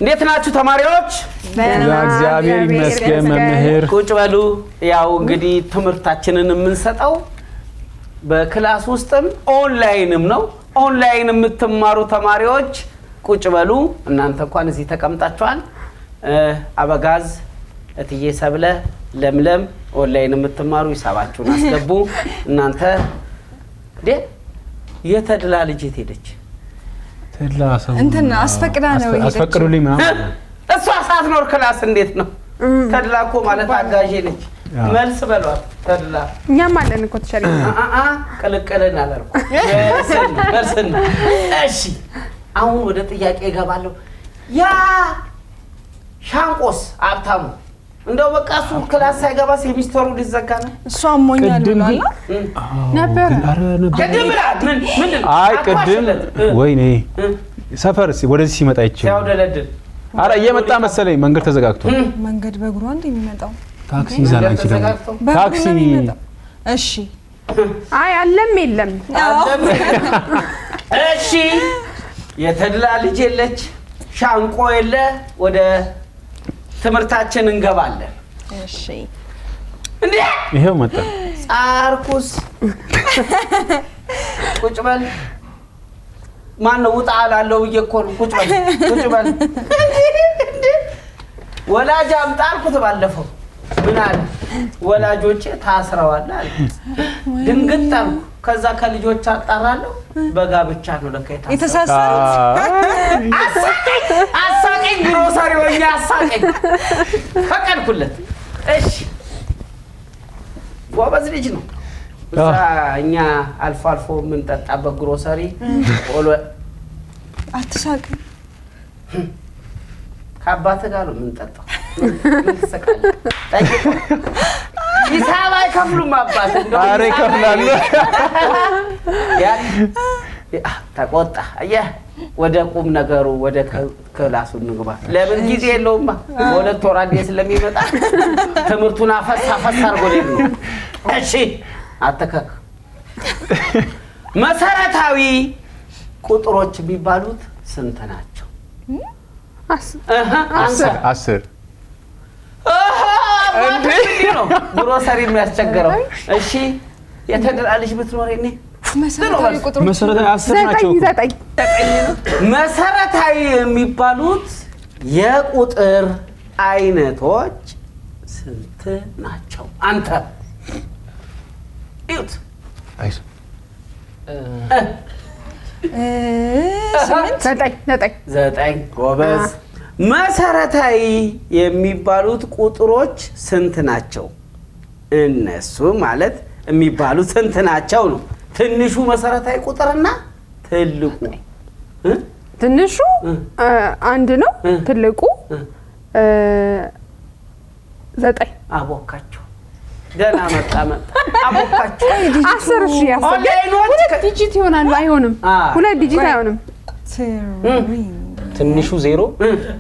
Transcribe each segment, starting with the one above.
እንዴት ናችሁ ተማሪዎች? እግዚአብሔር ይመስገን መምህር። ቁጭ በሉ። ያው እንግዲህ ትምህርታችንን የምንሰጠው በክላስ ውስጥም ኦንላይንም ነው። ኦንላይን የምትማሩ ተማሪዎች ቁጭ በሉ። እናንተ እንኳን እዚህ ተቀምጣችኋል። አበጋዝ፣ እትዬ ሰብለ፣ ለምለም ኦንላይን የምትማሩ ሂሳባችሁን አስገቡ። እናንተ የተድላ ልጅ ሄደች ተድላ ሰው እንትና አስፈቅዳ ነው ይሄ አስፈቅዱልኝ ማለት እሷ ሳትኖር ክላስ እንዴት ነው? ተድላ እኮ ማለት አጋዤ ነች። መልስ በሏት ተድላ። እኛም አለን እኮ ተሸሪ ቅልቅልን አላልኩ መልስን። እሺ አሁን ወደ ጥያቄ እገባለሁ። ያ ሻንቆስ አብታሙ እንደው በቃ እሱ ክላስ ሳይገባ ሴሚስተሩ ሊዘጋ ነው። እሱ አሞኛል ብሏል ነበር። ቅድም ምን አይ ቅድም ወይኔ ሰፈር ወደዚህ ሲመጣ ይችላል ያውደለድል። አረ እየመጣ መሰለኝ መንገድ ተዘጋግቶ መንገድ በእግሩ አንድ የሚመጣው ታክሲ ይዛል አንቺ ደግሞ ታክሲ እሺ አይ አለም የለም እሺ የተድላ ልጅ የለች ሻንቆ የለ። ወደ ትምህርታችን እንገባለን። እሺ እንዴ ይሄው መጣ ጻርኩስ ቁጭ በል። ማን ነው ውጣ አላለው ብዬ እኮ ነው። ቁጭ በል ወላጅ አምጣ አልኩት ባለፈው። ምን አለ? ወላጆቼ ታስረዋል አለ። ድንግጥ አልኩ። ከዛ ከልጆች አጣራለሁ በጋብቻ ነው ለካ የተሳሰሩት። አሳቀኝ ግሮሰሪ ወኛ አሳቀኝ። ፈቀድኩለት። እሺ ጎበዝ ልጅ ነው። እኛ አልፎ አልፎ የምንጠጣበት ግሮሰሪ ቆሎ። አትሳቅ። ከአባትህ ጋር ነው የምንጠጣው። ምን ትሰቃለህ? ሂሳብ አይከፍሉም አባት። ኧረ ይከፍላሉ። ተቆጣ። አየህ ወደ ቁም ነገሩ ወደ ክላሱ እንግባ። ለምን ጊዜ የለውማ። በሁለት ወር አንዴ ስለሚመጣ ትምህርቱን አፈሳ አድርጎ ነው። እሺ አተከክ መሰረታዊ ቁጥሮች የሚባሉት ስንት ናቸው? 10 እንዴ ነው ግሮሰሪ የሚያስቸግረው። እሺ የተድላ ልጅ ብትኖር እኔ መሰረታዊ ቁጥሮች መሰረታዊ 10 ናቸው። መሰረታዊ የሚባሉት የቁጥር አይነቶች ስንት ናቸው? አንተ ይሁት አይስ 9 ጎበዝ። መሰረታዊ የሚባሉት ቁጥሮች ስንት ናቸው? እነሱ ማለት የሚባሉት ስንት ናቸው ነው። ትንሹ መሰረታዊ ቁጥርና ትልቁ። ትንሹ 1 ነው። ትልቁ 9። አቦካቸው ገና መጣ አቦካቸው 10 እሺ ሁለት ዲጂት ይሆናል። አይሆንም፣ ሁለት ዲጂት አይሆንም። ትንሹ 0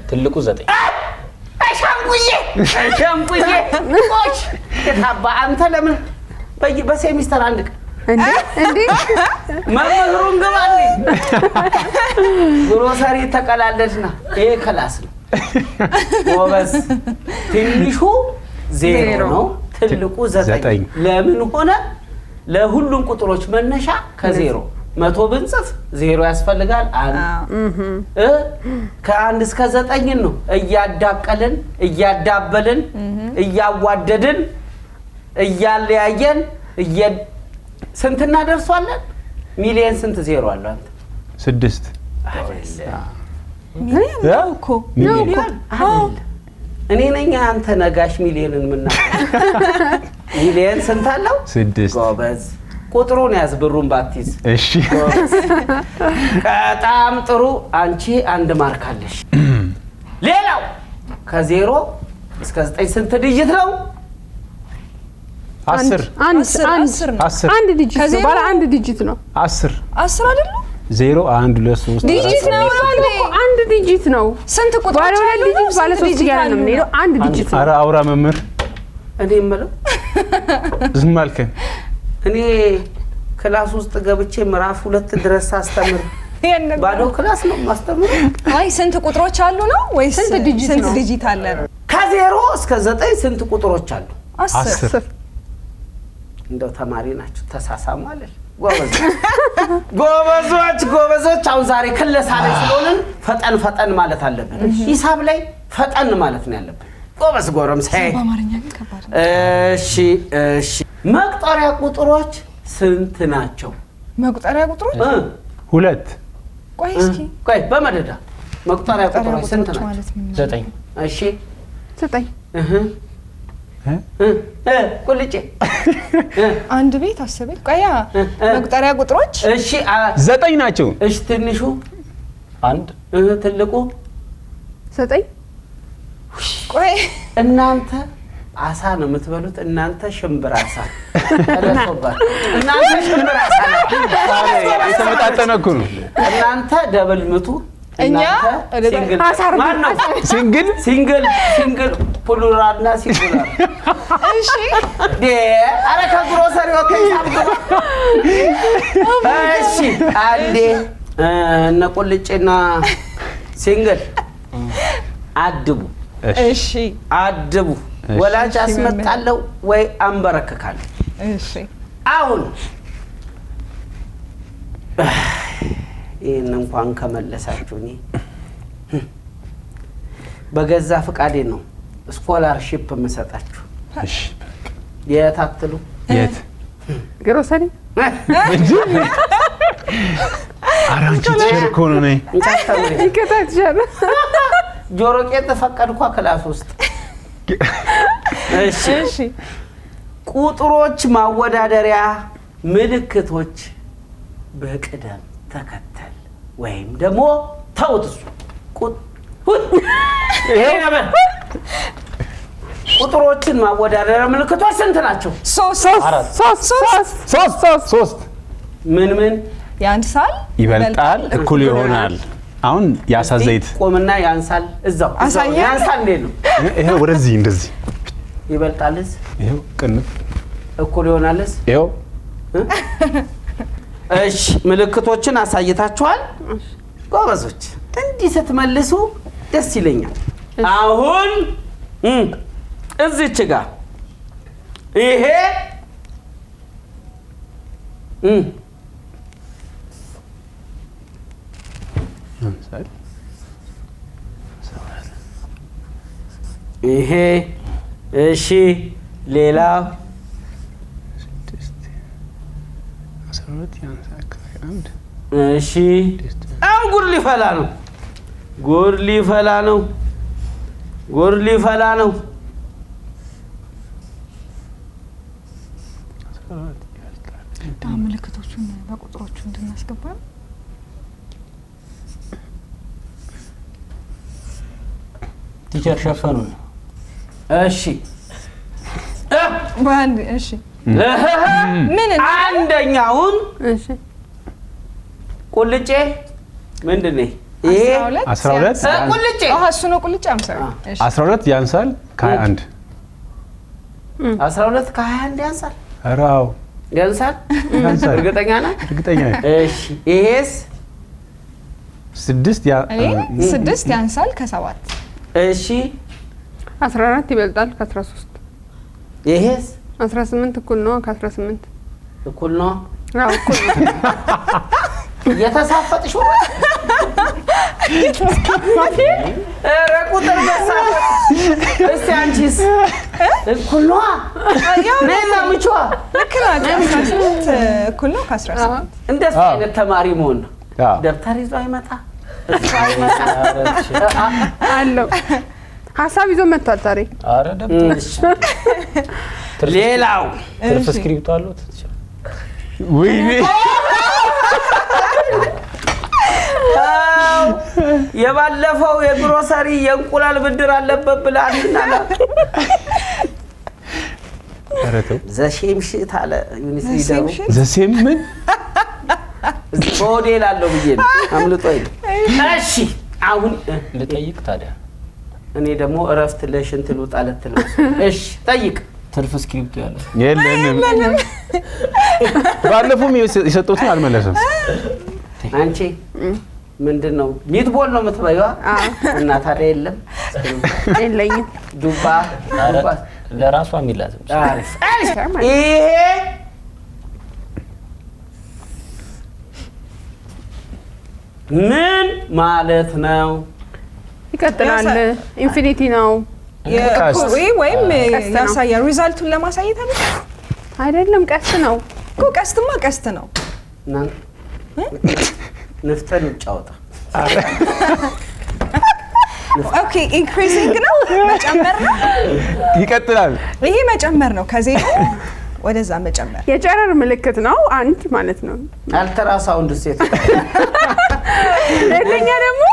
ትልቁ 9። ሻንቁዬ ቆሽ ከታባ አንተ ለምን በሴሚስተር አንድ ቀን እንዴ መምህሩን ገባልኝ ግሮሰሪ ተቀላለድና ይሄ ክላስ ነው። ጎበዝ። ትንሹ 0 ነው፣ ትልቁ 9። ለምን ሆነ? ለሁሉም ቁጥሮች መነሻ ከ0 100 ብንጽፍ 0 ያስፈልጋል። ከ1 እስከ 9 ነው እያዳቀልን እያዳበልን እያዋደድን እያለያየን ስንት እናደርሷለን? ሚሊየን ስንት 0 አለው? አንተ 6 ነው እኮ ሚሊየን እኔ ነኝ አንተ ነጋሽ ሚሊየንን ምና ሚሊየን ስንት አለው? 6 ጎበዝ። ቁጥሩን ያዝ ብሩን ባትይዝ። እሺ በጣም ጥሩ። አንቺ 1 ማርክ አለሽ። ሌላው ከ0 እስከ 9 ስንት ዲጂት ነው? 10 አንድ ዲጂት ነው። ባለ አንድ ዲጂት ነው። 10 አይደለም 0 1 2 3 ዲጂት ነው ማለት አንድ ዲጂት ነው። ስንት ቁጥሮች ባለ ሁለት ዲጂት ባለ 3 እያለ ነው የምንሄደው። አንድ ዲጂት ነው። ኧረ አውራ መምህር እኔ የምለው ዝም አልከን። እኔ ክላስ ውስጥ ገብቼ ምዕራፍ 2 ድረስ አስተምር ባዶ ክላስ ነው ማስተምረው። አይ ስንት ቁጥሮች አሉ ነው ወይስ ስንት ዲጂት አለ ነው? ከ0 እስከ 9 ስንት ቁጥሮች አሉ? 10 እንደው ተማሪ ናችሁ ተሳሳሙ አለሽ። ጎበዞች አሁን ዛሬ ክለሳ ላይ ስለሆነን ፈጠን ማለት አለብን። ሂሳብ ላይ ፈጠን ማለት ነው ያለብን። ጎበዝ ጎረምሳዬ። በአማርኛ ግን ከባድ ነው። እሺ መቁጠሪያ ቁጥሮች ስንት ናቸው? መቁጠሪያ ቁጥሮች 2 ቆይ እስኪ በመደዳ መቁጠሪያ ቁጥሮች ስንት ናቸው? 9 እሺ 9 ቁልጬ አንድ ቤት አስበኝ። ቆያ መቁጠሪያ ቁጥሮች እሺ 9 ናቸው። እሺ ትንሹ 1 ትልቁ 9 ቆይ እናንተ አሳ ነው የምትበሉት። እናንተ ሽምብራ አሳ ተለፈባል። እናንተ ሽምብራ አሳ ነው የተመጣጠነ እኮ ነው። እናንተ ደብል ምቱ። እኛ ሲንግል ፕሉራልና ሲንጉላር። እሺ አረ ከግሮሰሪ ወጥተሽ ሳምጡ። እሺ አንዴ እነ ቁልጬና ሲንግል አድቡ። እሺ አድቡ። ወላጅ አስመጣለሁ ወይ አንበረከካለሁ። እሺ አሁን ይሄን እንኳን ከመለሳችሁ እኔ በገዛ ፍቃዴ ነው ስኮላርሺፕ የምሰጣችሁ። እሺ የት አትሉ? የት ግሮሰሪ አራንቺ ተሸርኮ ነው ነኝ ይከታተል። ጆሮ ቄጥ ፈቀድኳ ክላስ ውስጥ። እሺ ቁጥሮች ማወዳደሪያ ምልክቶች በቅደም ተከተል ወይም ደግሞ ተውት ቁጥሮችን ማወዳደሪያ ምልክቶች ስንት ናቸው? 3 ምን ያንሳል፣ ይበልጣል፣ እኩል ይሆናል። አሁን ያሳ ዘይት ቆምና ያንሳል። እዛው ያንሳል እንዴ ነው? ይሄ ወደዚህ እንደዚህ ይበልጣልስ? ይሄው ቅንፍ እኩል ይሆናልስ? ይሄው እሺ ምልክቶችን አሳይታችኋል። ጎበዞች እንዲህ ስትመልሱ ደስ ይለኛል። አሁን እዚች ጋር ይሄ ይሄ እሺ ሌላ 12 ያንሳል 1 እሺ አሁን ጉድ ሊፈላ ነው። ምልክቶቹን በቁጥሮቹ እንድናስገባ ቲቸር ሸፈኑ። እሺ ባንድ እሺ ምን አንደኛውን እሺ ቁልጬ ምንድነው? ይሄ 12 ቁልጬ እሱ ነው ቁልጬ። አምሳሌ እሺ 12 ያንሳል ከ21 12 ከ21 ያንሳል። አራው ያንሳል። እርግጠኛ ነህ? እርግጠኛ ነኝ። እሺ ይሄስ 6 ያንሳል ከ7 እሺ 14 ይበልጣል ከ13 ይሄስ 18 እኩል ነው ከ18 እኩል ነው። አዎ እኩል ነው። የተሳፈጥሽ ነው። ኧረ ቁጥር መሳፈጥ። እስቲ አንቺስ እኩል ነው? ነይና ምቿ ልክ ናት። 18 እኩል ነው ከ18 እንደሱ አይነት ተማሪ መሆን ነው። ደብተር ይዞ አይመጣ አለው ሀሳብ ይዞ መጥቷል ዛሬ። አረ ደብተር ሌላው ትርፍ ስክሪፕት አሉት። ወይኔ የባለፈው የግሮሰሪ የእንቁላል ብድር አለበት ብላልና አረተው ዘሼም ሽት አለ ዩኒቨርሲቲ ደሩ ዘሴም ምን ሞዴል አለው ብዬ ነው አምልጦኝ። እሺ አሁን ልጠይቅ ታዲያ። እኔ ደግሞ እረፍት ለሽንት ልውጣ ልትለው። እሺ ጠይቅ። ትርፍ ስክሪፕት ያለው የለንም። ባለፈውም የሰጡትን አልመለሰም። አንቺ ምንድነው ሚትቦል ነው የምትበይዋ? እና ታዲያ የለም የለኝም። ዱባ ለራሷ የሚላትም ይሄ ምን ማለት ነው? ይቀጥላል። ኢንፊኒቲ ነው ወይም ያሳያል። ሪዛልቱን ለማሳየት አይደለም። ቀስት ነው እኮ። ቀስትማ ቀስት ነው። ንፍጠን ውጫውጣ። ኦኬ ኢንክሪዚንግ ነው፣ መጨመር ነው። ይቀጥላል። ይሄ መጨመር ነው፣ ከዜሮ ወደዛ መጨመር። የጨረር ምልክት ነው አንድ ማለት ነው። አልትራሳውንድ ሴት ለኛ ደግሞ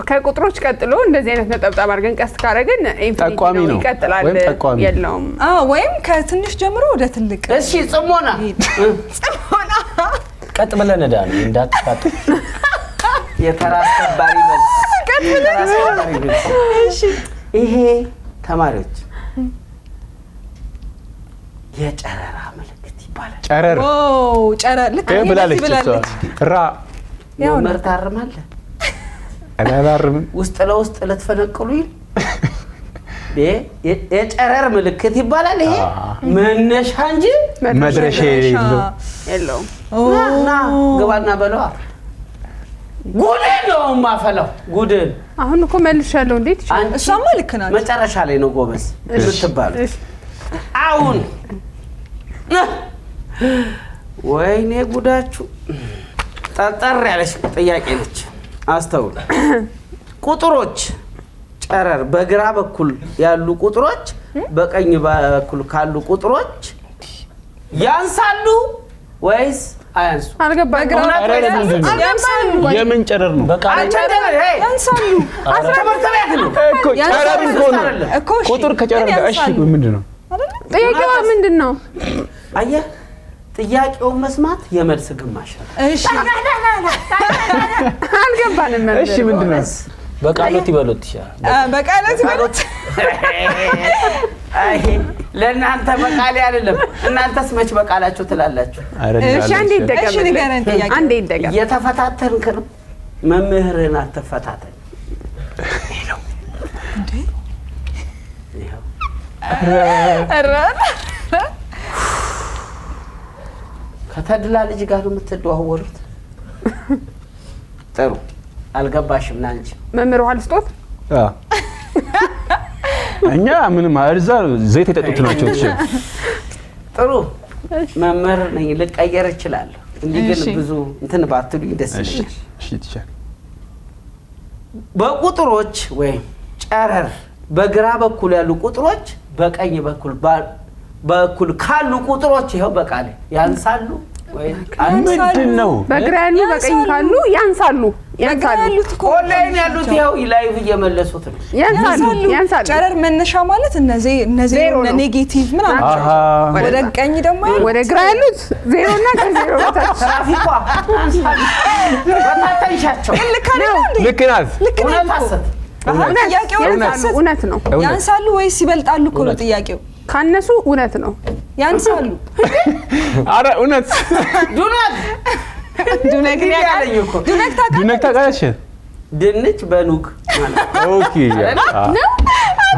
ከቁጥሮች ቀጥሎ እንደዚህ አይነት ነጠብጣብ አድርገን ቀስት ካደረግን ኢንፊኒቲ ነው ይቀጥላል። የለውም ወይም ከትንሽ ጀምሮ ወደ ትልቅ። እሺ ጽሞና ቀጥ ብለን ዳ ነው እንዳትፋጥ። የተራስ ከባሪ ነው። ቀጥ ብለን እሺ ይሄ ተማሪዎች የጨረራ ምልክት ይባላል። ጨረር ጨረር ልክ ብላለች። ራ ያው መርታርማለ አላላርም ውስጥ ለውስጥ ለተፈነቀሉ የጨረር ምልክት ይባላል። ይሄ መነሻ እንጂ መድረሻ የለውም። ና ግባና በለዋ ጉድን ነው ማፈላው። ጉድን አሁን እኮ መልሻለሁ። እንዴት ይችላል? እሷማ ልክ ናት። መጨረሻ ላይ ነው ጎበዝ የምትባሉ። አሁን ወይኔ ጉዳችሁ! ጠጠር ያለች ጥያቄ ነች። አስተውሉ። ቁጥሮች ጨረር በግራ በኩል ያሉ ቁጥሮች በቀኝ በኩል ካሉ ቁጥሮች ያንሳሉ ወይስ አያንሱ? አልገባኝ። የምን ጨረር ነው? ያንሳሉ። እኮ ጨረር እኮ ቁጥር ከጨረር ጋር እሺ፣ ምንድነው ጥያቄው? ምንድነው? አየህ፣ ጥያቄውን መስማት የመልስ ግማሽ ነው። እሺ አልገባንም። እሺ ምንድነው? በቃሎት ይበሉት ይሻላል። በቃሎት ይበሉት። አይ ለእናንተ በቃሌ አይደለም። እናንተስ መች በቃላችሁ ትላላችሁ? እሺ አንዴ ይደገም። እሺ ንገረን። ጥያቄ አንዴ ይደገም። እየተፈታተንክ ነው። መምህርህን አትፈታተን። ይሄው እንዴ ይሄው ከተድላ ልጅ ጋር ነው የምትደዋወሉት? ጥሩ አልገባሽም ናንቺ መምህር ውሃ ልስጦት? እኛ ምንም አርዛ ዘይት የጠጡት ናቸው። ጥሩ መምህር ነኝ፣ ልቀየር እችላለሁ። እንዲህ ግን ብዙ እንትን ባትሉኝ ደስ ይላል። እሺ ትችል። በቁጥሮች ወይም ጨረር በግራ በኩል ያሉ ቁጥሮች በቀኝ በኩል ካሉ ቁጥሮች ይሄው በቃሌ ያንሳሉ ወይ ምንድነው? በግራ ያሉ በቀኝ ካሉ ያንሳሉ። ያንሳሉት እኮ ኦንላይን ያሉት ይሄው ላይቭ እየመለሱት ነው። ያንሳሉ። ጨረር መነሻ ማለት እነዚህ ኔጌቲቭ ምናምን፣ ወደ ቀኝ ደግሞ ወደ ግራ ያሉት ዜሮ እና ከዜሮ በታች ትራፊኳ ያንሳሉ። በታተንሻቸው ልክ ናት። እውነት ሐሰት? እውነት ነው። ያንሳሉ ወይስ ይበልጣሉ እኮ ነው ጥያቄው። ካነሱ እውነት ነው። ያንሳሉ። አረ እውነት ዱነግ ያለኝ እኮ ዱነግ ታውቃለች። ድንች በኑግ ማለት ኦኬ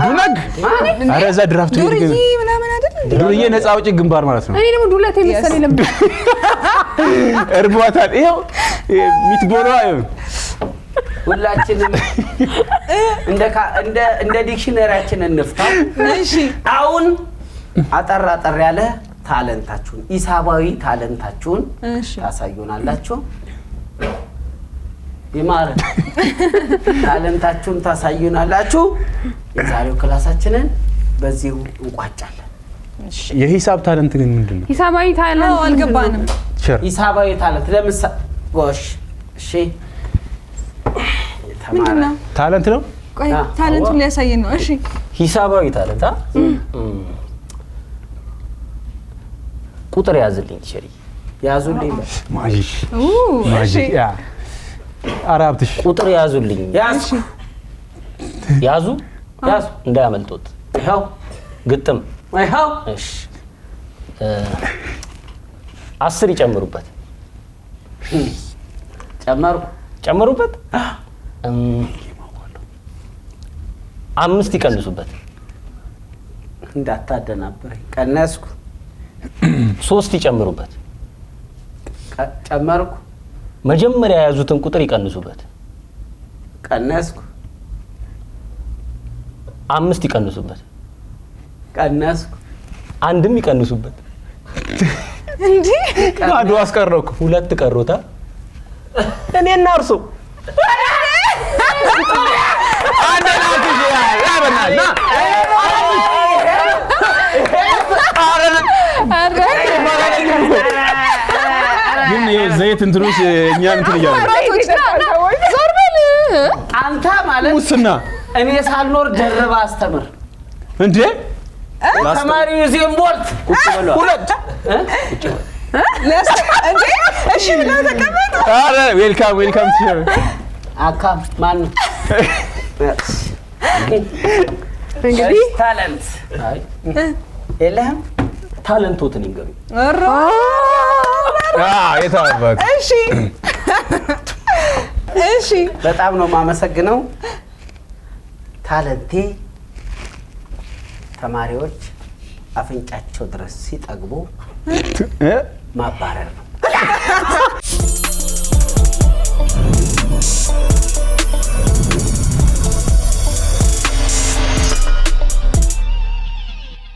ዱነግ አረ እዛ ድራፍት ዱርዬ ምናምን አይደል? ዱርዬ ነፃ አውጪ ግንባር ማለት ነው። እኔ ደግሞ ዱለት የመሰለኝ ነበር። እርቧታል። ይሄው ሚትቦሏ ሁላችንም እንደ ዲክሽነሪያችን እንፍታው። እሺ አሁን አጠር ያለ ታለንታችሁን ሂሳባዊ ታለንታችሁን ታሳዩናላችሁ። ይማረ ታለንታችሁን ታሳዩናላችሁ። የዛሬው ክላሳችንን በዚሁ እንቋጫለን። የሂሳብ ታለንት ግን ምንድነው? ሂሳባዊ ታለንት አልገባንም። ሂሳባዊ ታለንት ለምሳሌ ጎሽ፣ እሺ ምንድነው? ታለንት ነው። ቆይ ታለንቱን ሊያሳየን ነው። እሺ ሂሳባዊ ታለንት ቁጥር ያዝልኝ ሸሪ ያዙልኝ። ማጂክ ያ አራብትሽ ቁጥር ያዙልኝ። ያዙ እንዳያመልጡት። ይኸው ግጥም። ይኸው እሺ 10 ይጨምሩበት። ጨመሩበት። 5 ይቀንሱበት። እንዳታደናብረኝ። ቀነስኩ። 3 ይጨምሩበት። ጨመርኩ። መጀመሪያ የያዙትን ቁጥር ይቀንሱበት። ቀነስኩ። 5 ይቀንሱበት። ቀነስኩ። 1 ይቀንሱበት። እንዴ ማዶ አስቀረኩ። 2 ቀሩታ። እኔና እርሱ ግን ዘይት እንትኑስ እኛ እንትን እያለ ዞር በል አንተ ማለት ሙስና እኔ ሳልኖር ደርባ አስተምር እንዴ ተማሪው ዩዜን ቦልት ቁጭ ብሏል። ሁለት እንዴ እሺ ብለህ ተቀመጥ። አረ ዌልካም ቲቸር አካም ማን እንግዲህ ታለንት የለህም? ታለንቶትን ይንገሩ። የታባት እሺ በጣም ነው የማመሰግነው። ታለንቴ ተማሪዎች አፍንጫቸው ድረስ ሲጠግቡ ማባረር ነው።